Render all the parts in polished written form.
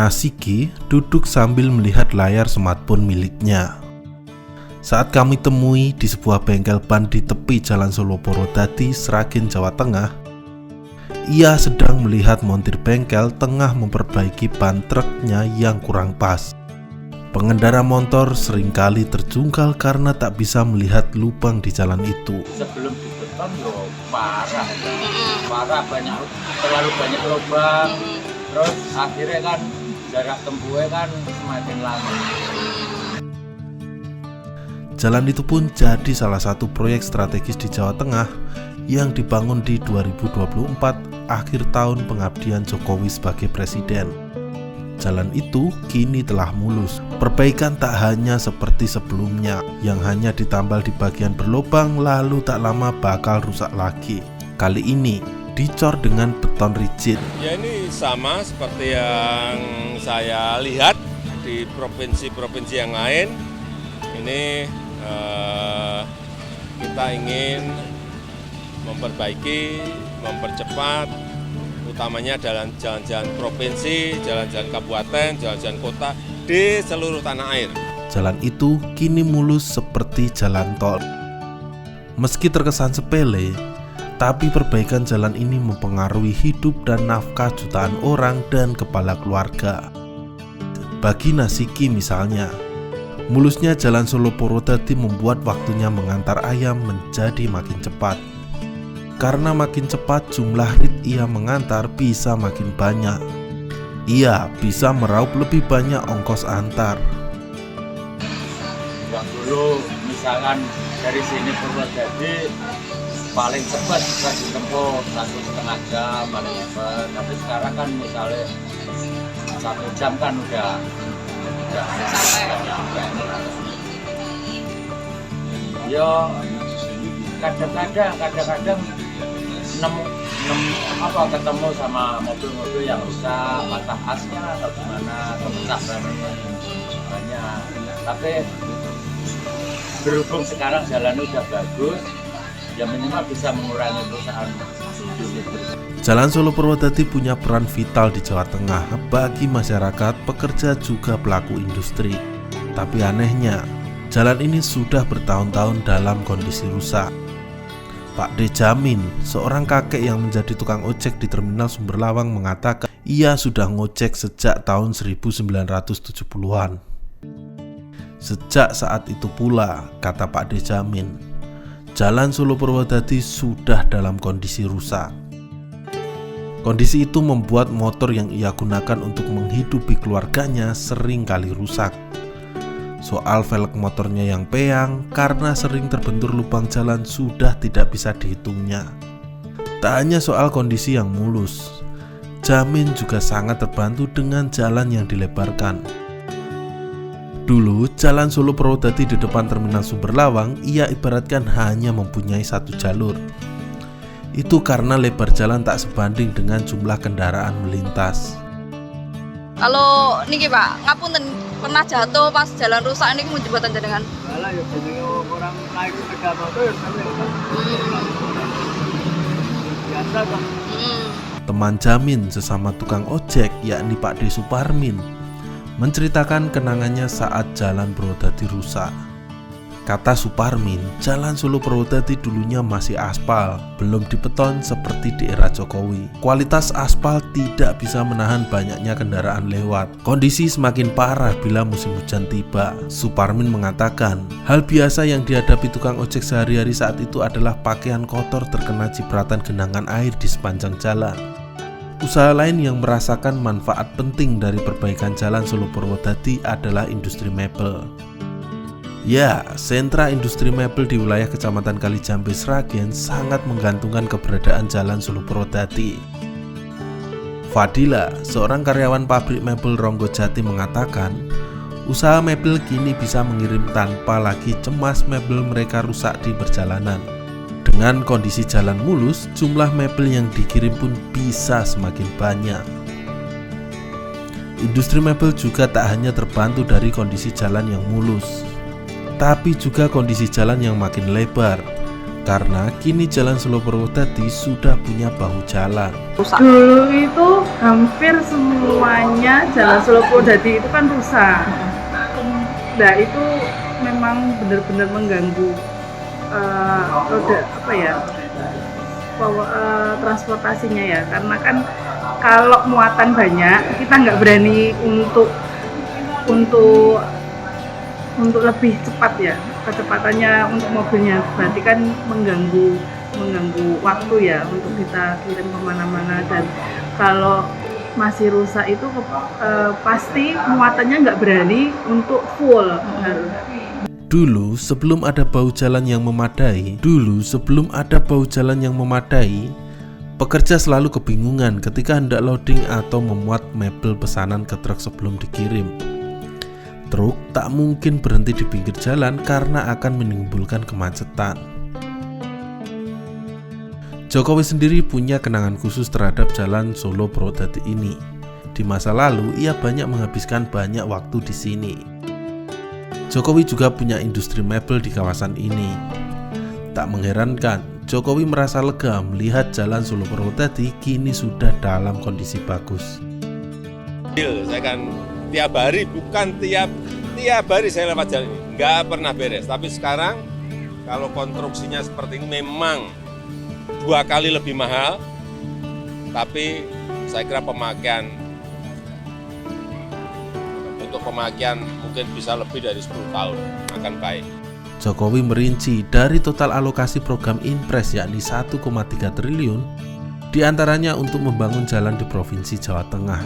Nasiki duduk sambil melihat layar smartphone miliknya. Saat kami temui di sebuah bengkel ban di tepi Jalan Solo Purwodadi, Sragen, Jawa Tengah, ia sedang melihat montir bengkel tengah memperbaiki ban truknya yang kurang pas. Pengendara motor seringkali terjungkal karena tak bisa melihat lubang di jalan itu. Sebelum dibeton loh parah, terlalu banyak lubang. Terus akhirnya kan jarak tempuhnya kan semakin lama. Jalan itu pun jadi salah satu proyek strategis di Jawa Tengah yang dibangun di 2024 akhir tahun pengabdian Jokowi sebagai presiden. Jalan itu kini telah mulus. Perbaikan tak hanya seperti sebelumnya yang hanya ditambal di bagian berlubang lalu tak lama bakal rusak lagi. Kali ini dicor dengan beton rigid. Ya, ini sama seperti yang saya lihat di provinsi-provinsi yang lain. Ini kita ingin memperbaiki, mempercepat, utamanya jalan-jalan provinsi, jalan-jalan kabupaten, jalan-jalan kota di seluruh tanah air. Jalan itu kini mulus seperti jalan tol. Meski terkesan sepele, tapi perbaikan jalan ini mempengaruhi hidup dan nafkah jutaan orang dan kepala keluarga. Bagi Nasiki misalnya, mulusnya Jalan Solo Purwodadi membuat waktunya mengantar ayam menjadi makin cepat. Karena makin cepat jumlah rit ia mengantar bisa makin banyak. Ia bisa meraup lebih banyak ongkos antar. Yang dulu misalkan dari sini Purwodadi paling cepat bisa ditempuh 1,5 jam paling cepat. Tapi sekarang kan misalnya 1 jam kan udah sampai. Yo kadang-kadang ketemu sama mobil-mobil yang rusak, patah asnya atau gimana, pecah banyak. Tapi berhubung sekarang jalan udah bagus, ya minimal bisa mengurangi kerusakan. Jalan Solo Purwodadi punya peran vital di Jawa Tengah bagi masyarakat, pekerja juga pelaku industri. Tapi anehnya, jalan ini sudah bertahun-tahun dalam kondisi rusak. Pak D. Jamin, seorang kakek yang menjadi tukang ojek di Terminal Sumberlawang mengatakan ia sudah ngojek sejak tahun 1970-an. Sejak saat itu pula, kata Pak D. Jamin, Jalan Solo Purwodadi sudah dalam kondisi rusak. Kondisi itu membuat motor yang ia gunakan untuk menghidupi keluarganya sering kali rusak. Soal velg motornya yang peyang karena sering terbentur lubang jalan sudah tidak bisa dihitungnya. Tak hanya soal kondisi yang mulus, Jamin juga sangat terbantu dengan jalan yang dilebarkan. Dulu Jalan Solo Purwodadi di depan Terminal Sumberlawang ia ibaratkan hanya mempunyai satu jalur. Itu karena lebar jalan tak sebanding dengan jumlah kendaraan melintas. Kalau niki Pak, ngapunten pernah jatuh pas jalan rusak niki mun jembatan jenengan? Alah ya jenenge orang naik sepeda motor ya sampe biasa kok. Teman Jamin sesama tukang ojek yakni Pak D. Suparmin menceritakan kenangannya saat Jalan Purwodadi rusak. Kata Suparmin, Jalan Solo Purwodadi dulunya masih aspal, belum dibeton seperti di era Jokowi. Kualitas aspal tidak bisa menahan banyaknya kendaraan lewat. Kondisi semakin parah bila musim hujan tiba. Suparmin mengatakan, hal biasa yang dihadapi tukang ojek sehari-hari saat itu adalah pakaian kotor terkena cipratan genangan air di sepanjang jalan. Usaha lain yang merasakan manfaat penting dari perbaikan Jalan Solo Purwodadi adalah industri mebel. Ya, sentra industri mebel di wilayah Kecamatan Kalijambe, Sragen sangat menggantungkan keberadaan Jalan Solo Purwodadi. Fadila, seorang karyawan pabrik mebel Ronggojati mengatakan, usaha mebel kini bisa mengirim tanpa lagi cemas mebel mereka rusak di perjalanan. Dengan kondisi jalan mulus, jumlah mebel yang dikirim pun bisa semakin banyak. Industri mebel juga tak hanya terbantu dari kondisi jalan yang mulus, tapi juga kondisi jalan yang makin lebar. karena kini Jalan Solo Purwodadi sudah punya bahu jalan. Dulu itu hampir semuanya Jalan Solo Purwodadi itu kan rusak. Nah itu memang benar-benar mengganggu transportasinya ya, karena kan kalau muatan banyak kita nggak berani untuk lebih cepat ya, kecepatannya untuk mobilnya berarti kan mengganggu waktu ya untuk kita kirim kemana-mana. Dan kalau masih rusak itu pasti muatannya nggak berani untuk full. Dulu sebelum ada bahu jalan yang memadai, pekerja selalu kebingungan ketika hendak loading atau memuat mebel pesanan ke truk sebelum dikirim. Truk tak mungkin berhenti di pinggir jalan karena akan menimbulkan kemacetan. Jokowi sendiri punya kenangan khusus terhadap Jalan Solo Purwodadi ini. Di masa lalu, ia banyak menghabiskan banyak waktu di sini. Jokowi juga punya industri mebel di kawasan ini. Tak mengherankan, Jokowi merasa lega melihat Jalan Solo Purwodadi kini sudah dalam kondisi bagus. Saya kan tiap hari, bukan tiap hari saya lewat jalan ini, nggak pernah beres. Tapi sekarang kalau konstruksinya seperti ini memang 2 kali lebih mahal, tapi saya kira pemakaian mungkin bisa lebih dari 10 tahun akan baik. Jokowi merinci dari total alokasi program Inpres yakni 1,3 triliun, diantaranya untuk membangun jalan di Provinsi Jawa Tengah.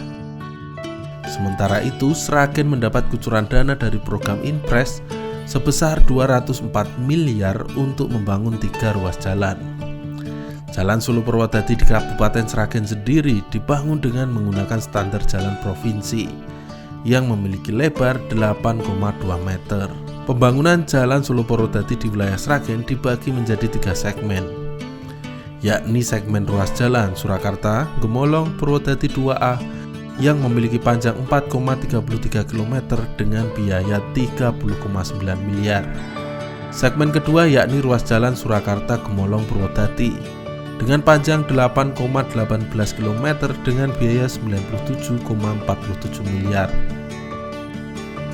Sementara itu, Sragen mendapat kucuran dana dari program Inpres sebesar 204 miliar untuk membangun 3 ruas jalan. Jalan Solo Purwodadi di Kabupaten Sragen sendiri dibangun dengan menggunakan standar jalan provinsi yang memiliki lebar 8,2 meter. Pembangunan Jalan Solo Purwodadi di wilayah Sragen dibagi menjadi 3 segmen, yakni segmen ruas jalan Surakarta, Gemolong, Purwodadi 2A yang memiliki panjang 4,33 km dengan biaya 30,9 miliar. Segmen kedua yakni ruas jalan Surakarta, Gemolong, Purwodadi dengan panjang 8,18 km dengan biaya 97,47 miliar.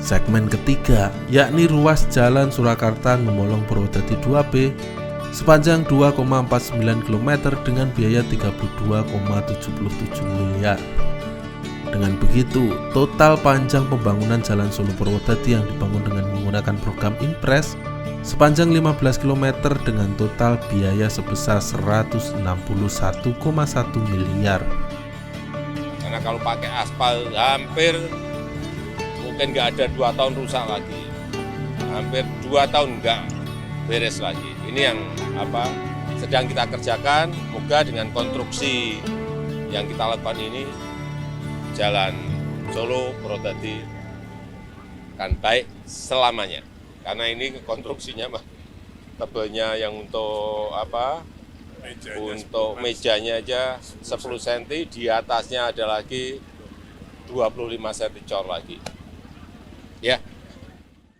Segmen ketiga yakni ruas jalan Surakarta Gemolong Purwodadi 2B sepanjang 2,49 km dengan biaya 32,77 miliar. Dengan begitu, total panjang pembangunan Jalan Solo Purwodadi yang dibangun dengan menggunakan program Inpres sepanjang 15 km dengan total biaya sebesar 161,1 miliar. Karena kalau pakai aspal hampir mungkin nggak ada 2 tahun rusak lagi, hampir 2 tahun nggak beres lagi. Ini yang sedang kita kerjakan. Moga dengan konstruksi yang kita lakukan ini, Jalan Solo Purwodadi akan baik selamanya. Karena ini konstruksinya tebelnya yang untuk untuk mejanya aja 10 cm, di atasnya ada lagi 25 cm cor lagi. Ya.